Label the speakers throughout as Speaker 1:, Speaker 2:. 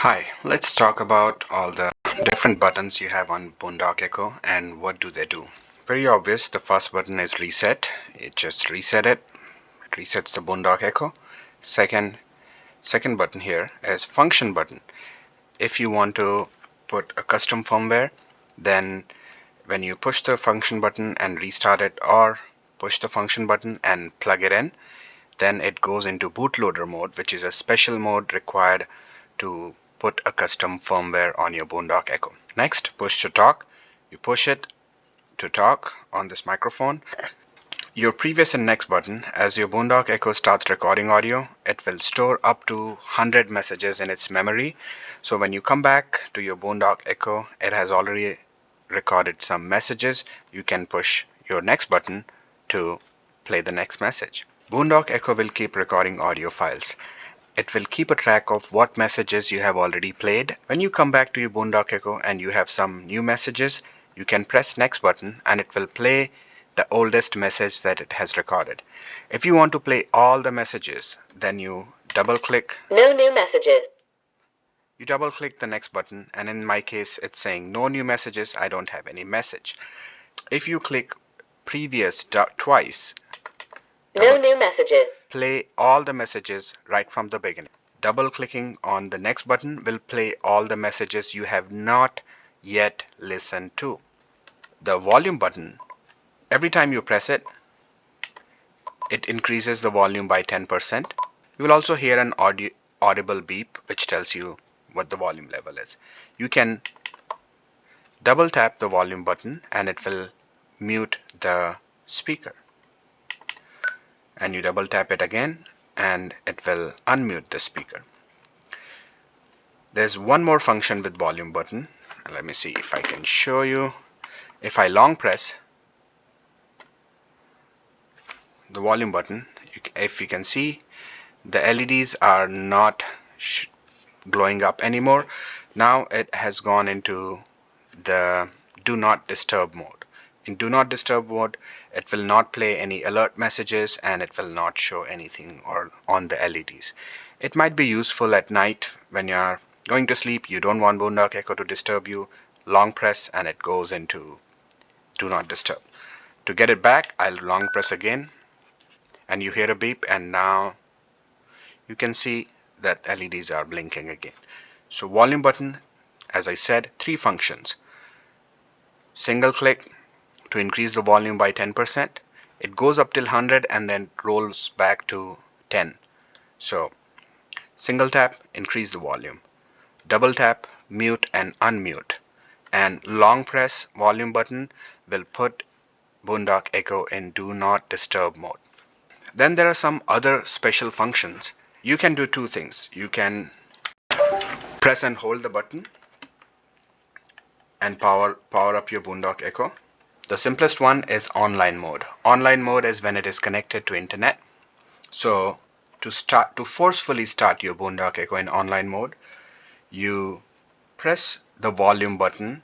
Speaker 1: Hi, let's talk about all the different buttons you have on Boondock Echo and what do they do. Very obvious, the first button is reset. It just reset it. It resets the Boondock Echo. Second button here is function button. If you want to put a custom firmware, then when you push the function button and restart it, or push the function button and plug it in, then it goes into bootloader mode, which is a special mode required to put a custom firmware on your Boondock Echo. Next, push to talk. You push it to talk on this microphone. Your previous and next button, as your Boondock Echo starts recording audio, it will store up to 100 messages in its memory. So when you come back to your Boondock Echo, it has already recorded some messages. You can push your next button to play the next message. Boondock Echo will keep recording audio files. It will keep a track of what messages you have already played. When you come back to your Boondock Echo and you have some new messages, you can press next button and it will play the oldest message that it has recorded. If you want to play all the messages, then you double click.
Speaker 2: No new messages.
Speaker 1: You double click the next button, and in my case it's saying no new messages, I don't have any message. If you click previous twice,
Speaker 2: No new messages.
Speaker 1: Play all the messages right from the beginning. Double clicking on the next button will play all the messages you have not yet listened to. The volume button, every time you press it, it increases the volume by 10%. You will also hear an audible beep which tells you what the volume level is. You can double tap the volume button and it will mute the speaker. And you double tap it again and it will unmute the speaker. There's one more function with volume button. Let me see if I can show you. If I long press the volume button, if you can see, the LEDs are not glowing up anymore. Now it has gone into the do not disturb mode. In do not disturb mode, it will not play any alert messages and it will not show anything or on the LEDs. It might be useful at night when you're going to sleep. You don't want Boondock Echo to disturb you. Long press and it goes into do not disturb. To get it back, I'll long press again and you hear a beep, and now you can see that LEDs are blinking again. So volume button, as I said, three functions. Single click to increase the volume by 10%. It goes up till 100 and then rolls back to 10. So single tap, increase the volume. Double tap, mute and unmute. And long press volume button will put Boondock Echo in do not disturb mode. Then there are some other special functions. You can do two things. You can press and hold the button and power up your Boondock Echo. The simplest one is online mode. Online mode is when it is connected to internet. So to forcefully start your Boondock Echo in online mode, you press the volume button,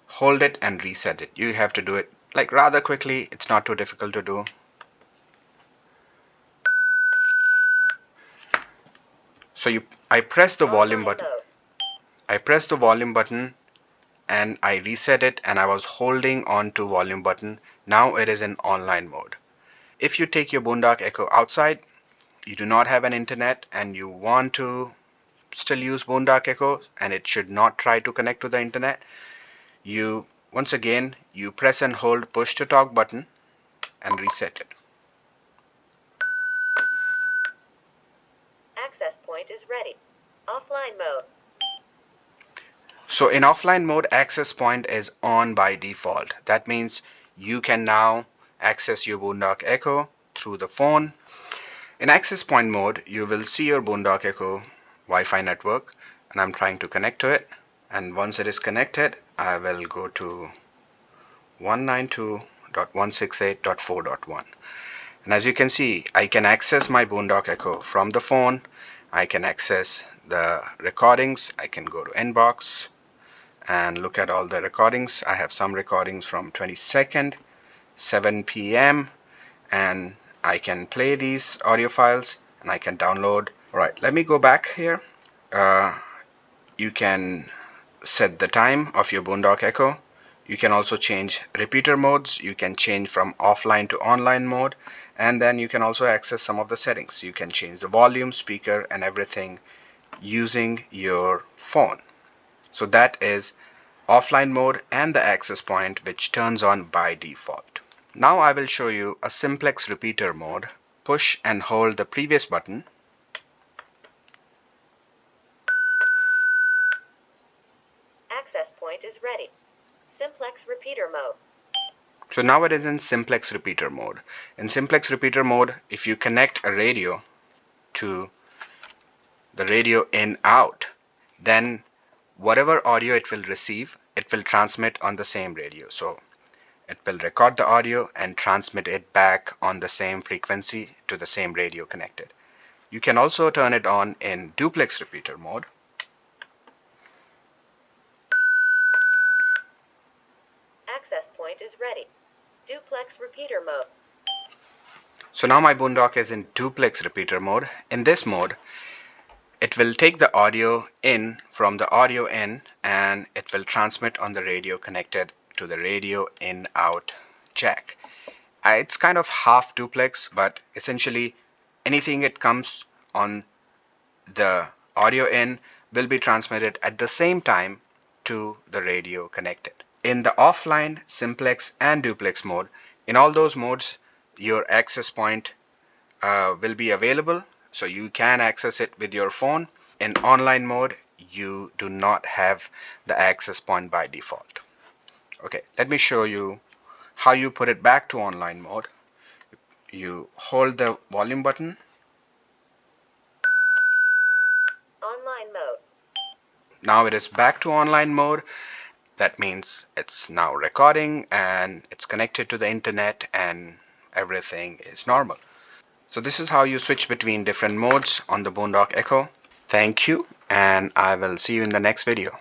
Speaker 1: hold it and reset it. You have to do it like rather quickly. It's not too difficult to do. So I press the volume button. I press the volume button and I reset it, and I was holding on to volume button. Now it is in online mode. If you take your Boondock Echo outside, you do not have an internet and you want to still use Boondock Echo and it should not try to connect to the internet, once again you press and hold push to talk button and reset it.
Speaker 2: Access point is ready. Offline mode.
Speaker 1: So in offline mode, access point is on by default. That means you can now access your Boondock Echo through the phone. In access point mode, you will see your Boondock Echo Wi-Fi network, and I'm trying to connect to it. And once it is connected, I will go to 192.168.4.1. And as you can see, I can access my Boondock Echo from the phone. I can access the recordings. I can go to inbox and look at all the recordings. I have some recordings from 22nd, 7 p.m. and I can play these audio files and I can download. All right, let me go back here. Uh, you can set the time of your Boondock Echo. You can also change repeater modes. You can change from offline to online mode, and then you can also access some of the settings. You can change the volume, speaker, and everything using your phone. So that is offline mode and the access point, which turns on by default. Now I will show you a simplex repeater mode. Push and hold the previous button.
Speaker 2: Access point is ready. Simplex repeater mode.
Speaker 1: So now it is in simplex repeater mode. In simplex repeater mode, if you connect a radio to the radio in out, then whatever audio it will receive, it will transmit on the same radio. So it will record the audio and transmit it back on the same frequency to the same radio connected. You can also turn it on in duplex repeater mode.
Speaker 2: Access point is ready. Duplex repeater mode.
Speaker 1: So now my Boondock is in duplex repeater mode. In this mode, it will take the audio in from the audio in and it will transmit on the radio connected to the radio in out jack. It's kind of half duplex, but essentially anything it comes on the audio in will be transmitted at the same time to the radio connected. In the offline, simplex, and duplex mode, in all those modes, your access point will be available, so you can access it with your phone. In online mode, you do not have the access point by default. Okay, let me show you how you put it back to online mode. You hold the volume button.
Speaker 2: Online mode.
Speaker 1: Now it is back to online mode. That means it's now recording and it's connected to the internet and everything is normal. So this is how you switch between different modes on the Boondock Echo. Thank you, and I will see you in the next video.